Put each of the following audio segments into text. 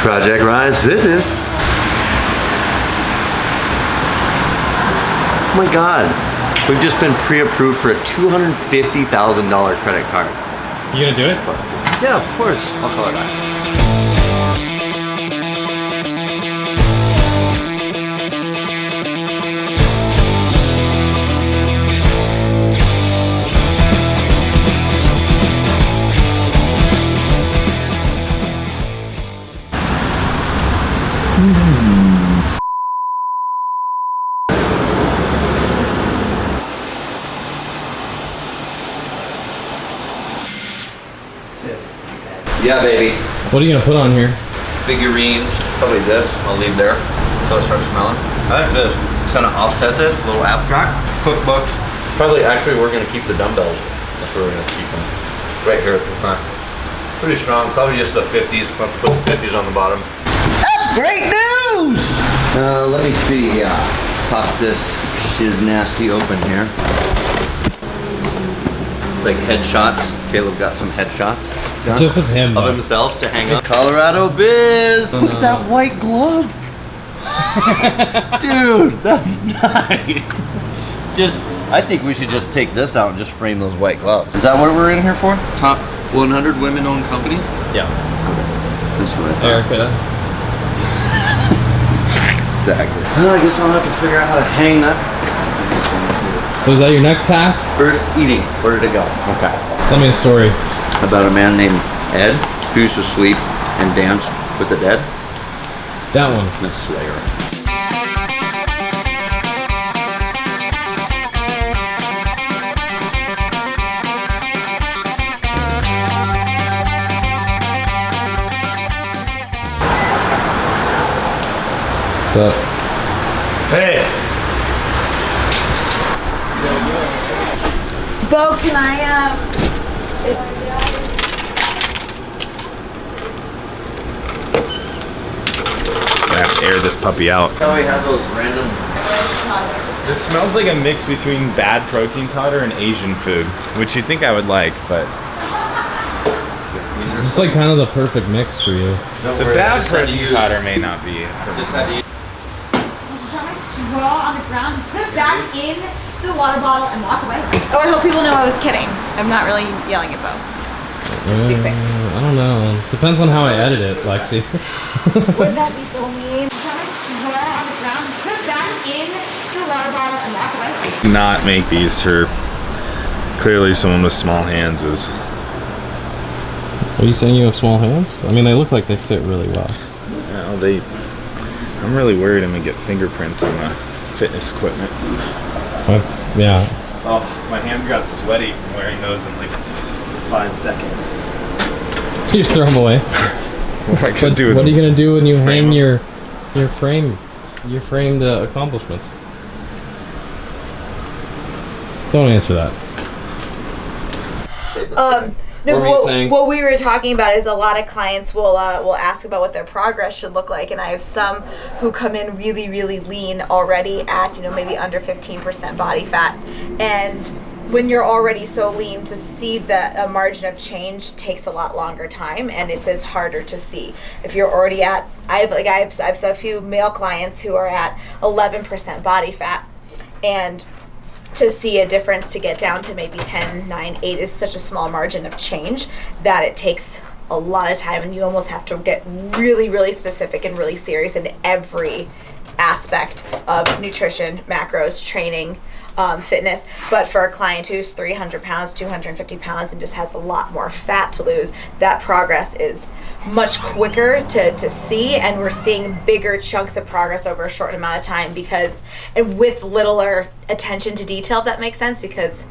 Project Rise Fitness. Oh my God. We've just been pre-approved for a $250,000 credit card. You gonna do it? Yeah, of course. I'll call her back. Yeah, baby. What are you gonna put on here? Figurines. Probably this. I'll leave there until it starts smelling. I like this. Kind of offsets it. It's a little abstract. Cookbook. Probably, actually, we're gonna keep the dumbbells. That's where we're gonna keep them. Right here at the front. Pretty strong. Probably just the 50s. Probably put the 50s on the bottom. That's great news! Let me see. Pop this shiz nasty open here. It's like headshots. Caleb got some headshots. Just of him, of himself to hang up. Colorado Biz! Look at that white glove! Dude, that's nice! I think we should just take this out and just frame those white gloves. Is that what we're in here for? Top 100 women-owned companies? Yeah. This is what I thought. Erica. Exactly. Well, I guess I'll have to figure out how to hang that. So is that your next task? First, eating. Where did it go? Okay. Tell me a story. About a man named Ed who used to sleep and dance with the dead. That one. That's Slayer. What's up? Hey! Bo, can I, I have to air this puppy out. How we have those random. This smells like a mix between bad protein powder and Asian food, which you'd think I would like, but It's like kind of the perfect mix for you. the bad protein powder may not be perfect. drop my straw on the ground, put it back in the water bottle, and walk away? Oh, I hope people know I was kidding. I'm not really yelling at Bo. Just to be fair. I don't know. Depends on how I edit it, Lexi. Wouldn't that be so mean? Drop my straw on the ground, put it back in the water bottle, and walk away? Not make these for clearly someone with small hands is. Are you saying you have small hands? I mean, they look like they fit really well. Well, I'm really worried I'm gonna get fingerprints on the fitness equipment. Yeah. Oh, my hands got sweaty from wearing those in like 5 seconds. You just throw them away. What am I gonna do with What are you gonna do when you hang them? your framed accomplishments? Don't answer that. No, What were you saying? what we were talking about is a lot of clients will ask about what their progress should look like, and I have some who come in really, really lean already at maybe under 15% body fat, and when you're already so lean, to see a margin of change takes a lot longer time, and it's harder to see. If you're already at, I've a few male clients who are at 11% body fat, and to see a difference to get down to maybe 10, 9, 8 is such a small margin of change that it takes a lot of time, and you almost have to get really, really specific and really serious in every aspect of nutrition, macros, training, fitness. But for a client who's 300 pounds, 250 pounds, and just has a lot more fat to lose, that progress is much quicker to see, and we're seeing bigger chunks of progress over a short amount of time and with littler attention to detail, if that makes sense, because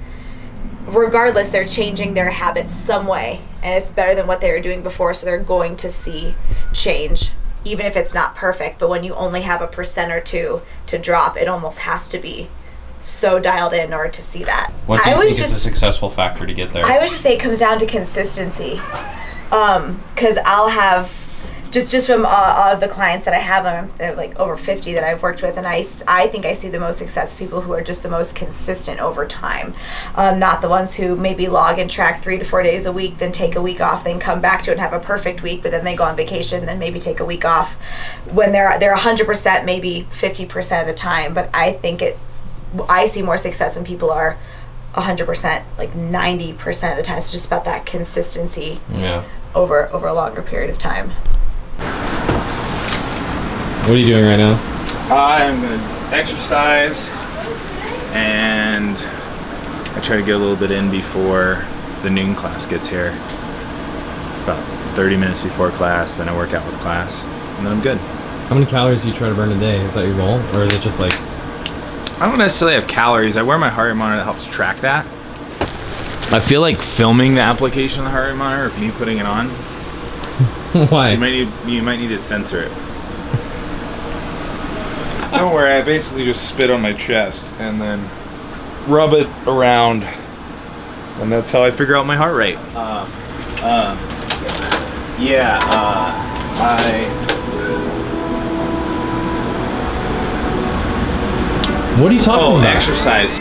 regardless, they're changing their habits some way, and it's better than what they were doing before, so they're going to see change, even if it's not perfect. But when you only have 1% or 2% to drop, it almost has to be so dialed in order to see that. What do you think is a successful factor to get there? I would just say it comes down to consistency. Because I'll have just from all of the clients that I have, they're like over 50 that I've worked with, and I think I see the most success with people who are just the most consistent over time, not the ones who maybe log and track 3 to 4 days a week, then take a week off, then come back to it and have a perfect week, but then they go on vacation, then maybe take a week off when they're 100%, maybe 50% of the time. But I think I see more success when people are 100%, like 90% of the time. It's just about that consistency over a longer period of time. What are you doing right now? I'm gonna exercise, and I try to get a little bit in before the noon class gets here. About 30 minutes before class, then I work out with class, and then I'm good. How many calories do you try to burn a day? Is that your goal, or is it just like? I don't necessarily have calories. I wear my heart rate monitor that helps track that. I feel like filming the application of the heart rate monitor, of me putting it on. Why? You might need to censor it. Don't worry, I basically just spit on my chest and then rub it around, and that's how I figure out my heart rate. What are you talking about? Exercise.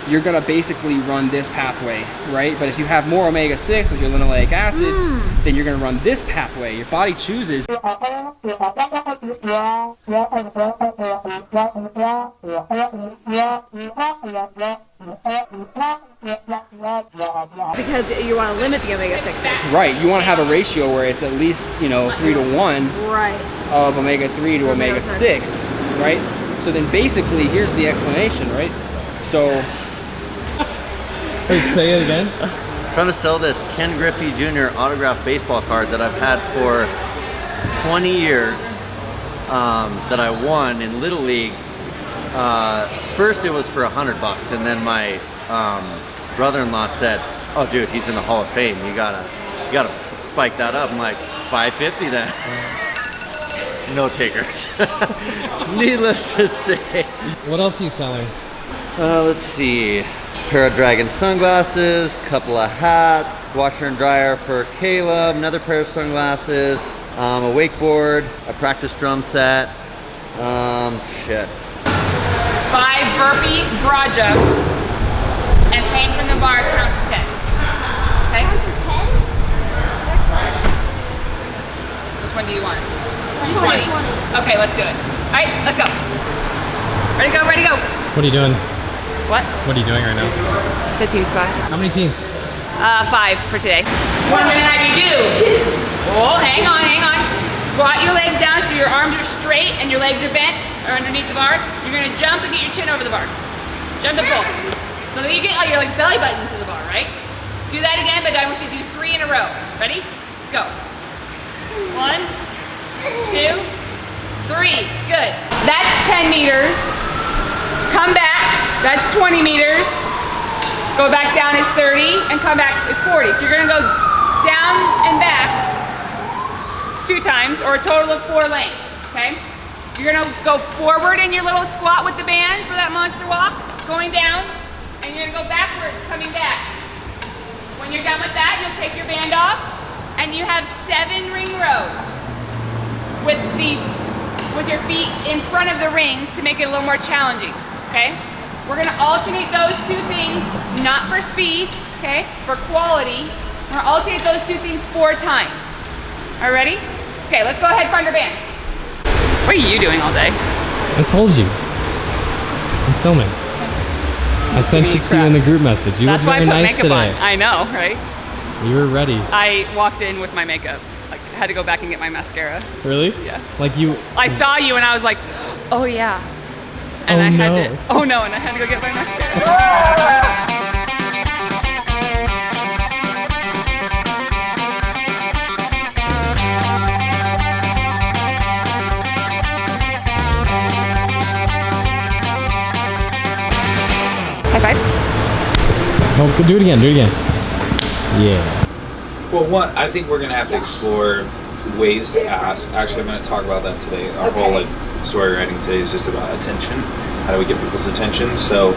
You're gonna basically run this pathway, right? But if you have more omega-6 with your linoleic acid, then you're gonna run this pathway. Your body chooses. Because you want to limit the omega-6s. Right, you wanna have a ratio where it's at least, 3 to 1 Right. of omega-3 to omega-6, right? So then basically, here's the explanation, right? So, Wait, say it again. Trying to sell this Ken Griffey Jr. autographed baseball card that I've had for 20 years, that I won in Little League. First it was for $100, and then my brother-in-law said, "Oh, dude, he's in the Hall of Fame. You gotta spike that up." I'm like, $550 then. No takers. Needless to say. What else are you selling? Let's see. Pair of Dragon sunglasses, couple of hats, washer and dryer for Caleb, another pair of sunglasses, a wakeboard, a practice drum set, shit. 5 burpee broad jumps and hang from the bar, count to 10. Okay? Count to 10? Which one do you want? 20. Okay, let's do it. All right, let's go. Ready to go, ready to go. What are you doing? What? What are you doing right now? The teens class. How many teens? 5 for today. What I'm gonna have you do? Oh, hang on. Squat your legs down so your arms are straight and your legs are bent or underneath the bar. You're gonna jump and get your chin over the bar. Jump and pull. So that you get your belly button to the bar, right? Do that again, but I want you to do 3 in a row. Ready? Go. 1, 2, 3. Good. That's 10 meters. Come back. That's 20 meters. Go back down is 30 and come back is 40. So you're gonna go down and back 2 times, or a total of 4 lengths, okay? You're gonna go forward in your little squat with the band for that monster walk, going down, and you're gonna go backwards, coming back. When you're done with that, you'll take your band off, and you have 7 ring rows with your feet in front of the rings to make it a little more challenging, okay? We're gonna alternate those 2 things, not for speed, okay, for quality. We're gonna alternate those 2 things 4 times. All right, ready? Okay, let's go ahead, find our bands. What are you doing all day? I told you. I'm filming. I sent Give me it to you in the group message. You That's were why I very put nice makeup today. on. I know, right? You were ready. I walked in with my makeup. Like, I had to go back and get my mascara. Really? Yeah. Like you. I saw you and I was like, oh yeah. And Oh, I had no. to, oh no, and I had to go get my mascara. High five. Oh, do it again. Do it again. Yeah. Well, I think we're gonna have to explore ways to ask. Actually, I'm gonna talk about that today. Our whole like story writing today is just about attention. How do we get people's attention? So,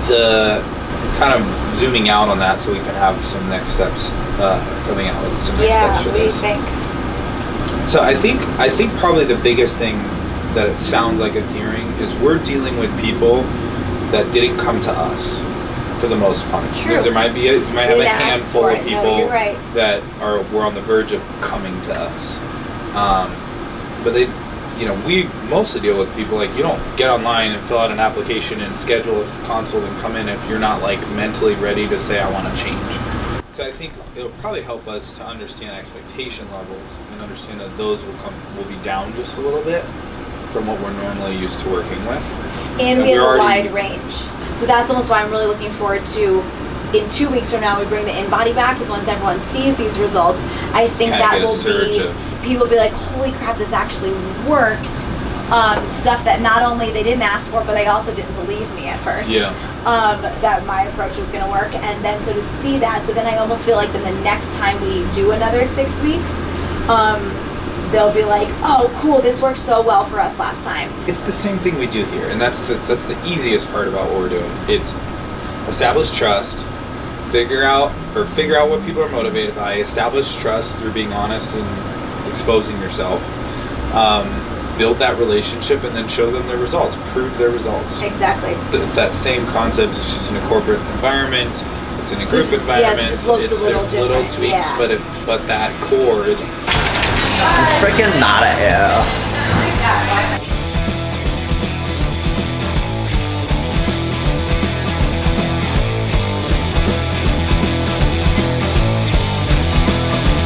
the kind of zooming out on that, so we can have some next steps coming out with some next steps for what do you this. think? So I think probably the biggest thing that it sounds like I'm hearing is we're dealing with people that didn't come to us for the most part. True. There might be you might have a handful of people No, you're right. that were on the verge of coming to us, but they, we mostly deal with people like you don't get online and fill out an application and schedule a consult and come in if you're not like mentally ready to say I want to change. So I think it'll probably help us to understand expectation levels and understand that those will be down just a little bit from what we're normally used to working with. And we have a wide range. So that's almost why I'm really looking forward to, in 2 weeks from now, we bring the InBody back, because once everyone sees these results, I think that will be, people will be like, holy crap, this actually worked. Stuff that not only they didn't ask for, but they also didn't believe me at first. Yeah. That my approach was going to work. And then so to see that, so then I almost feel like then the next time we do another 6 weeks, they'll be like, oh cool, this worked so well for us last time. It's the same thing we do here, and that's the easiest part about what we're doing. It's establish trust, figure out what people are motivated by, establish trust through being honest and exposing yourself, build that relationship, and then show them their results, prove their results. Exactly. It's that same concept, it's just in a corporate environment, it's in a group environment, there's little tweaks, but that core is I'm freaking not a